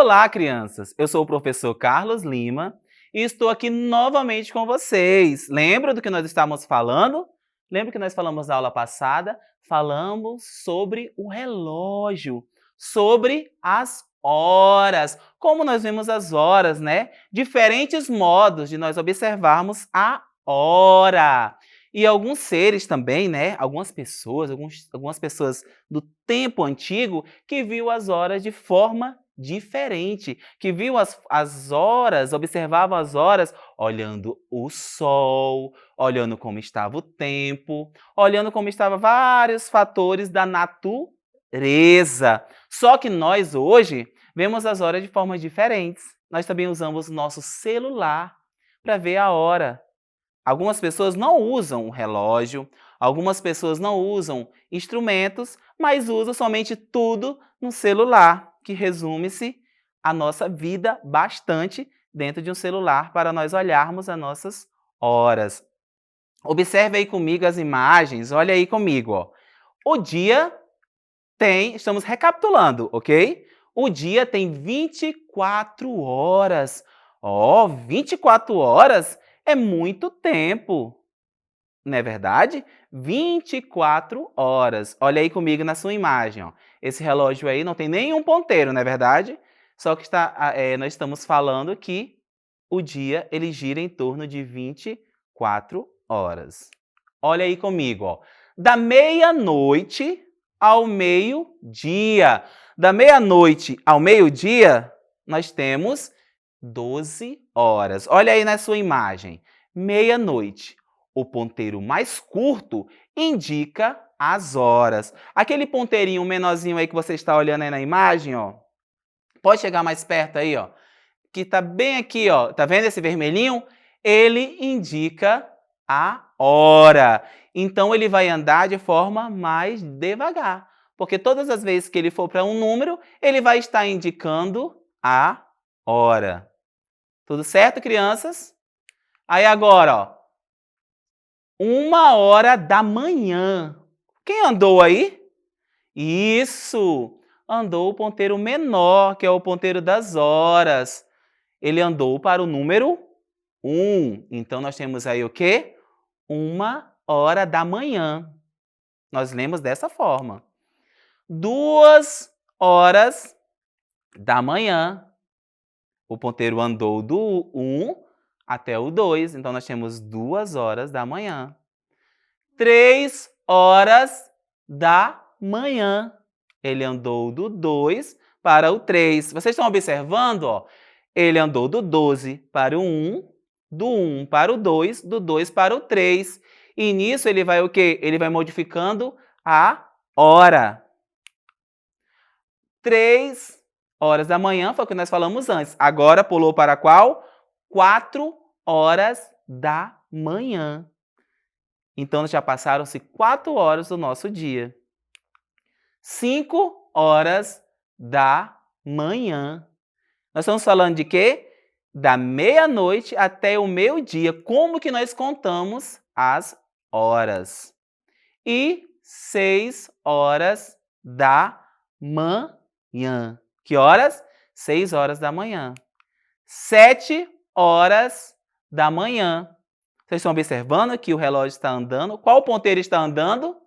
Olá, crianças! Eu sou o professor Carlos Lima e estou aqui novamente com vocês. Lembra do que nós estávamos falando? Lembra que nós falamos na aula passada? Falamos sobre o relógio, sobre as horas. Como nós vemos as horas, né? Diferentes modos de nós observarmos a hora. E alguns seres também, né? Algumas pessoas do tempo antigo que viu as horas de forma diferente, que viu as horas, observava as horas olhando o sol, olhando como estava o tempo, olhando como estavam vários fatores da natureza. Só que nós hoje vemos as horas de formas diferentes. Nós também usamos o nosso celular para ver a hora. Algumas pessoas não usam o relógio, algumas pessoas não usam instrumentos, mas usam somente tudo no celular, que resume-se a nossa vida bastante dentro de um celular para nós olharmos as nossas horas. Observe aí comigo as imagens, olha aí comigo. Ó. O dia estamos recapitulando, ok? O dia tem 24 horas. Ó, 24 horas é muito tempo, não é verdade? 24 horas. Olha aí comigo na sua imagem. Ó. Esse relógio aí não tem nenhum ponteiro, não é verdade? Só que nós estamos falando que o dia ele gira em torno de 24 horas. Olha aí comigo. Ó. Da meia-noite ao meio-dia. Da meia-noite ao meio-dia, nós temos 12 horas. Olha aí na sua imagem. Meia-noite. O ponteiro mais curto indica as horas. Aquele ponteirinho menorzinho aí que você está olhando aí na imagem, ó. Pode chegar mais perto aí, ó. Que está bem aqui, ó. Tá vendo esse vermelhinho? Ele indica a hora. Então, ele vai andar de forma mais devagar. Porque todas as vezes que ele for para um número, ele vai estar indicando a hora. Tudo certo, crianças? Aí agora, ó, 1h da manhã. Quem andou aí? Isso! Andou o ponteiro menor, que é o ponteiro das horas. Ele andou para o número 1. Então, nós temos aí o quê? 1h da manhã. Nós lemos dessa forma. 2h da manhã. O ponteiro andou do 1 até o 2. Então, nós temos 2h da manhã. 3h da manhã. Ele andou do 2 para o 3. Vocês estão observando? Ó? Ele andou do 12 para o 1, do 1 para o 2, do 2 para o 3. E nisso ele vai o quê? Ele vai modificando a hora. 3h da manhã foi o que nós falamos antes. Agora pulou para qual? 4h da manhã. Então já passaram-se 4 horas do nosso dia. 5h da manhã. Nós estamos falando de quê? Da meia-noite até o meio-dia. Como que nós contamos as horas? E 6h da manhã. Que horas? 6h da manhã. 7h da manhã. Vocês estão observando que o relógio está andando? Qual ponteiro está andando?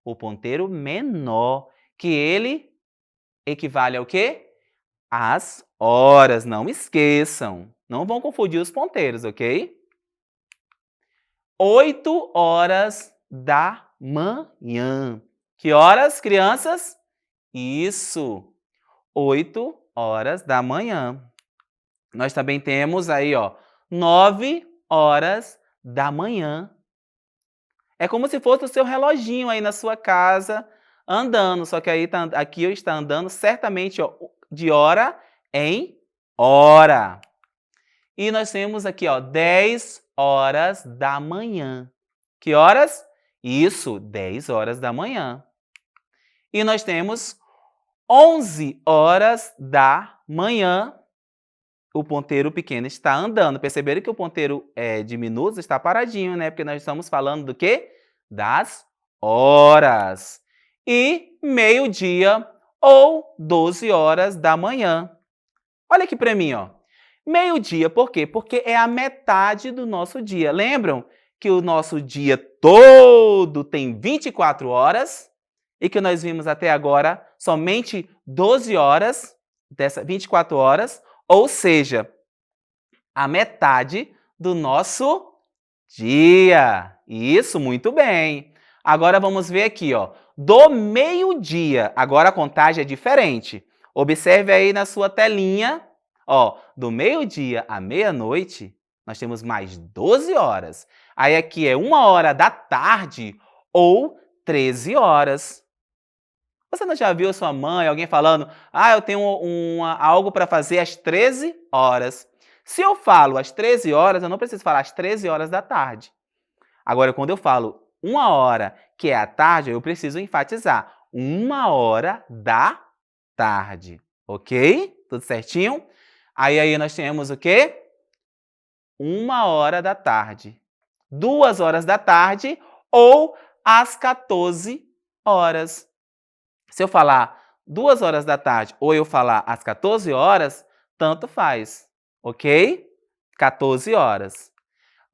O ponteiro menor, que ele equivale ao quê? Às horas. Não esqueçam. Não vão confundir os ponteiros, ok? 8h da manhã. Que horas, crianças? Isso. 8h da manhã. Nós também temos aí, ó, 9h da manhã. É como se fosse o seu reloginho aí na sua casa, andando. Só que aí aqui eu está andando certamente ó, de hora em hora. E nós temos aqui, ó, 10h da manhã. Que horas? Isso, 10h da manhã. E nós temos 11h da manhã. O ponteiro pequeno está andando. Perceberam que o ponteiro diminuto está paradinho, né? Porque nós estamos falando do quê? Das horas. E meio-dia ou 12h da manhã. Olha aqui para mim, ó. Meio-dia, por quê? Porque é a metade do nosso dia. Lembram que o nosso dia todo tem 24 horas e que nós vimos até agora somente 12 horas dessas 24 horas, ou seja, a metade do nosso dia. Isso, muito bem. Agora vamos ver aqui, ó. Do meio-dia. Agora a contagem é diferente. Observe aí na sua telinha. Ó, do meio-dia à meia-noite, nós temos mais 12 horas. Aí aqui é 1 hora da tarde ou 13 horas. Você não já viu sua mãe, alguém falando, eu tenho algo para fazer às 13 horas. Se eu falo às 13 horas, eu não preciso falar às 13 horas da tarde. Agora, quando eu falo 1 hora, que é a tarde, eu preciso enfatizar. 1 hora da tarde. Ok? Tudo certinho? Aí nós temos o quê? 1 hora da tarde. 2 horas da tarde ou às 14 horas. Se eu falar 2 horas da tarde ou eu falar às 14 horas, tanto faz, ok? 14 horas.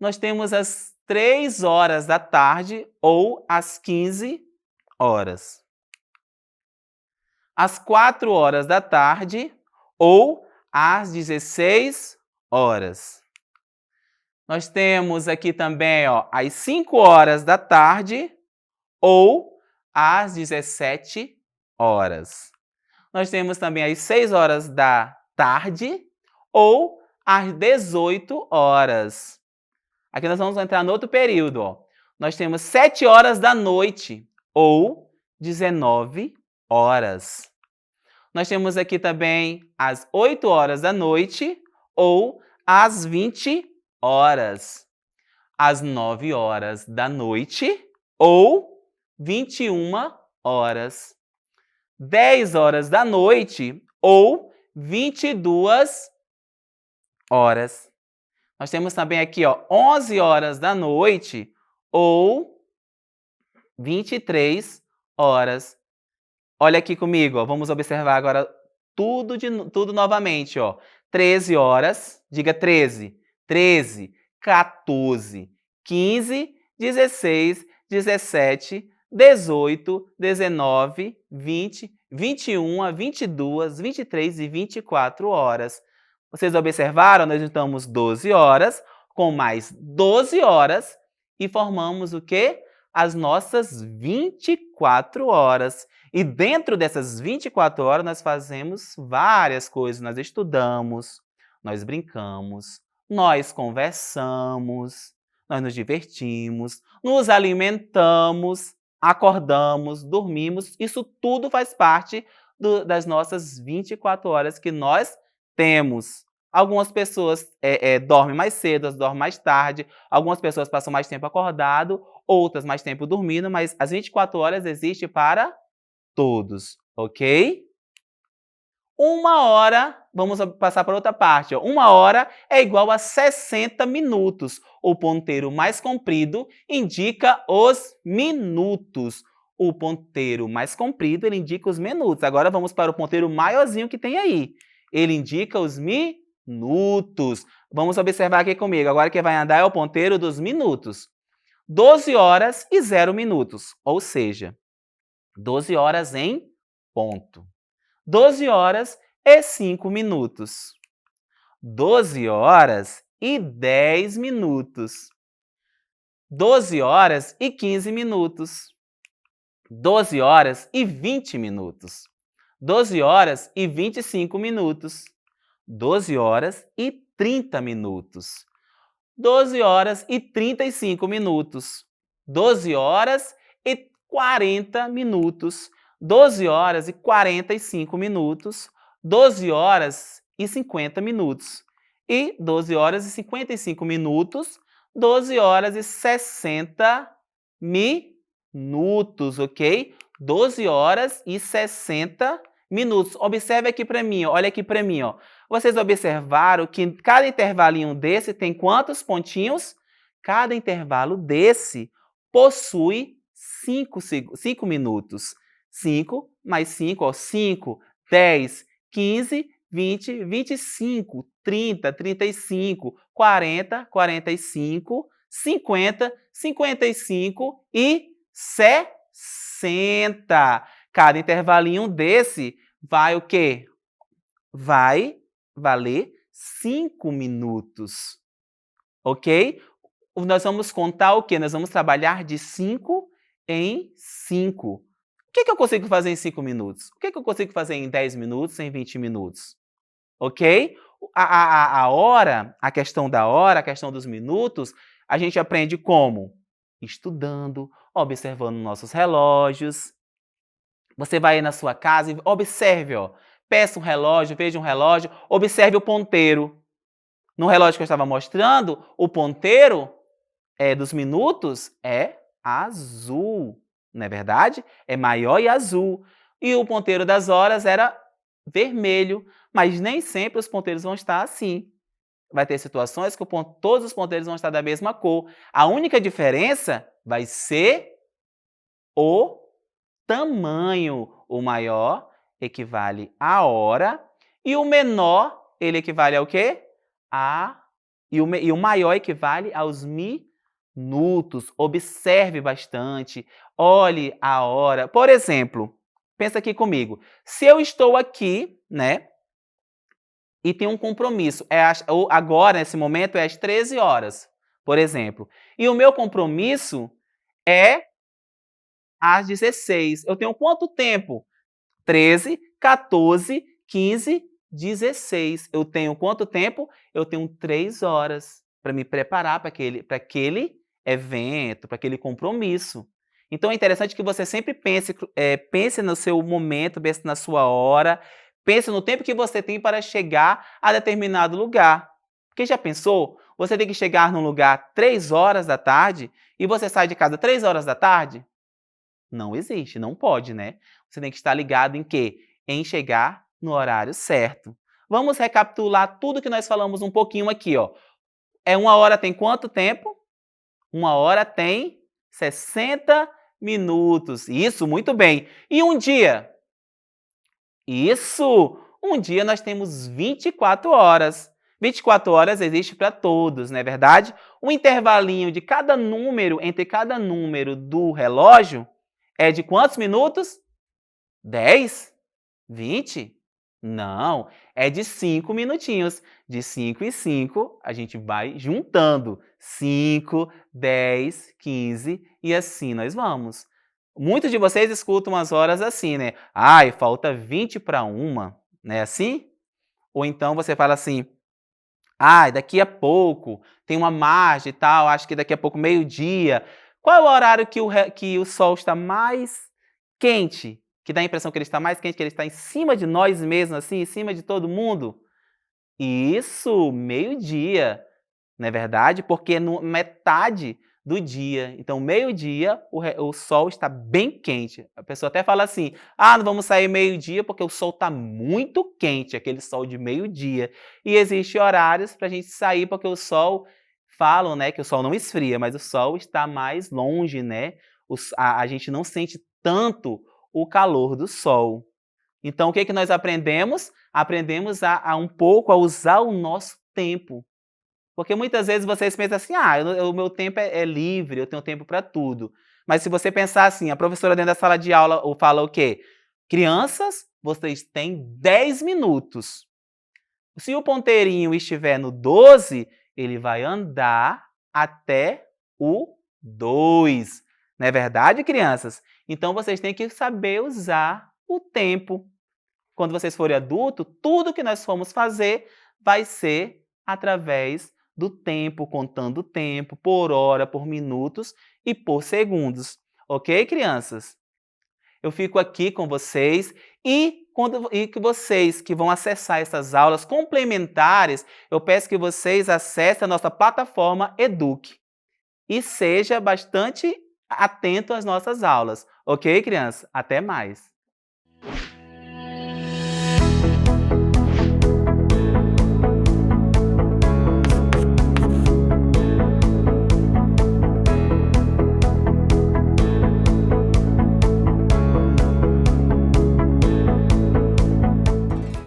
Nós temos as 3 horas da tarde ou às 15 horas. Às 4 horas da tarde ou às 16 horas. Nós temos aqui também, ó, às 5 horas da tarde ou às 17 horas. Nós temos também às 6 horas da tarde ou às 18 horas. Aqui nós vamos entrar no outro período. Ó. Nós temos 7 horas da noite ou 19 horas. Nós temos aqui também às 8 horas da noite ou às 20 horas. Às 9 horas da noite ou 21 horas. 10 horas da noite ou 22 horas. Nós temos também aqui, ó, 11 horas da noite ou 23 horas. Olha aqui comigo, ó, vamos observar agora tudo novamente. Ó. 13 horas, diga 13, 13, 14, 15, 16, 17, 18, 19, 20, 21, 22, 23 e 24 horas. Vocês observaram? Nós juntamos 12 horas com mais 12 horas e formamos o quê? As nossas 24 horas. E dentro dessas 24 horas nós fazemos várias coisas. Nós estudamos, nós brincamos, nós conversamos, nós nos divertimos, nos alimentamos, acordamos, dormimos. Isso tudo faz parte das nossas 24 horas que nós temos. Algumas pessoas dormem mais cedo, outras dormem mais tarde. Algumas pessoas passam mais tempo acordado, outras mais tempo dormindo, mas as 24 horas existem para todos, ok? 1 hora, vamos passar para outra parte. Ó. 1 hora é igual a 60 minutos. O ponteiro mais comprido indica os minutos. O ponteiro mais comprido ele indica os minutos. Agora vamos para o ponteiro maiorzinho que tem aí. Ele indica os minutos. Vamos observar aqui comigo. Agora quem vai andar é o ponteiro dos minutos. 12 horas e 0 minutos, ou seja, 12 horas em ponto. 12 horas e 5 minutos. 12 horas e 10 minutos. 12 horas e 15 minutos. 12 horas e 20 minutos. 12 horas e 25 minutos. 12 horas e 30 minutos. 12 horas e 35 minutos. 12 horas e 40 minutos. 12 horas e 45 minutos. 12 horas e 50 minutos. E 12 horas e 55 minutos. 12 horas e 60 minutos, ok? 12 horas e 60 minutos. Observe aqui para mim, ó. Olha aqui para mim, ó. Vocês observaram que cada intervalinho desse tem quantos pontinhos? Cada intervalo desse possui 5 minutos. 5 mais 5, ó, 5, 10, 15, 20, 25, 30, 35, 40, 45, 50, 55 e 60. Cada intervalinho desse vai o quê? Vai valer 5 minutos, ok? Nós vamos contar o quê? Nós vamos trabalhar de 5 em 5. O que eu consigo fazer em 5 minutos? O que eu consigo fazer em 10 minutos, em 20 minutos? Ok? A hora, a questão da hora, a questão dos minutos, a gente aprende como? Estudando, observando nossos relógios. Você vai aí na sua casa e observe, ó. Peça um relógio, veja um relógio, observe o ponteiro. No relógio que eu estava mostrando, o ponteiro dos minutos é azul, não é verdade? É maior e azul. E o ponteiro das horas era vermelho, mas nem sempre os ponteiros vão estar assim. Vai ter situações que todos os ponteiros vão estar da mesma cor. A única diferença vai ser o tamanho. O maior equivale à hora e o menor, ele equivale ao quê? E o maior equivale aos minutos. Observe bastante, olhe a hora. Por exemplo, pensa aqui comigo. Se eu estou aqui, né, e tenho um compromisso, agora, nesse momento, é às 13 horas, por exemplo, e o meu compromisso é às 16. Eu tenho quanto tempo? 13, 14, 15, 16. Eu tenho quanto tempo? Eu tenho 3 horas para me preparar para aquele evento, para aquele compromisso. Então é interessante que você sempre pense no seu momento, pense na sua hora, pense no tempo que você tem para chegar a determinado lugar. Porque já pensou? Você tem que chegar num lugar 3 horas da tarde e você sai de casa 3 horas da tarde? Não existe, não pode, né? Você tem que estar ligado em quê? Em chegar no horário certo. Vamos recapitular tudo que nós falamos um pouquinho aqui, ó. 1 hora tem quanto tempo? 1 hora tem 60 minutos. Isso, muito bem. E um dia? Isso! Um dia nós temos 24 horas. 24 horas existe para todos, não é verdade? O intervalinho de cada número, entre cada número do relógio, é de quantos minutos? 10? 20? Não, é de 5 minutinhos. De 5 em 5, a gente vai juntando. 5, 10, 15 e assim nós vamos. Muitos de vocês escutam as horas assim, né? Ai, falta 20 para 1, não é assim? Ou então você fala assim, ai, daqui a pouco, tem uma margem e tal, acho que daqui a pouco, meio-dia. Qual é o horário que o sol está mais quente? Que dá a impressão que ele está mais quente, que ele está em cima de nós mesmos, assim, em cima de todo mundo? Isso, meio-dia, não é verdade? Porque é metade do dia. Então, meio-dia, o sol está bem quente. A pessoa até fala assim, ah, não vamos sair meio-dia porque o sol está muito quente, aquele sol de meio-dia. E existem horários para a gente sair porque o sol, falam, né, que o sol não esfria, mas o sol está mais longe, né? A gente não sente tanto o calor do sol. Então, o que que nós aprendemos? Aprendemos um pouco a usar o nosso tempo. Porque muitas vezes vocês pensam assim, o meu tempo é livre, eu tenho tempo para tudo. Mas se você pensar assim, a professora dentro da sala de aula fala o quê? Crianças, vocês têm 10 minutos. Se o ponteirinho estiver no 12, ele vai andar até o 2. Não é verdade, crianças? Então, vocês têm que saber usar o tempo. Quando vocês forem adultos, tudo que nós formos fazer vai ser através do tempo, contando o tempo, por hora, por minutos e por segundos. Ok, crianças? Eu fico aqui com vocês e que vocês que vão acessar essas aulas complementares, eu peço que vocês acessem a nossa plataforma Eduque e seja bastante atento às nossas aulas. Ok, crianças? Até mais!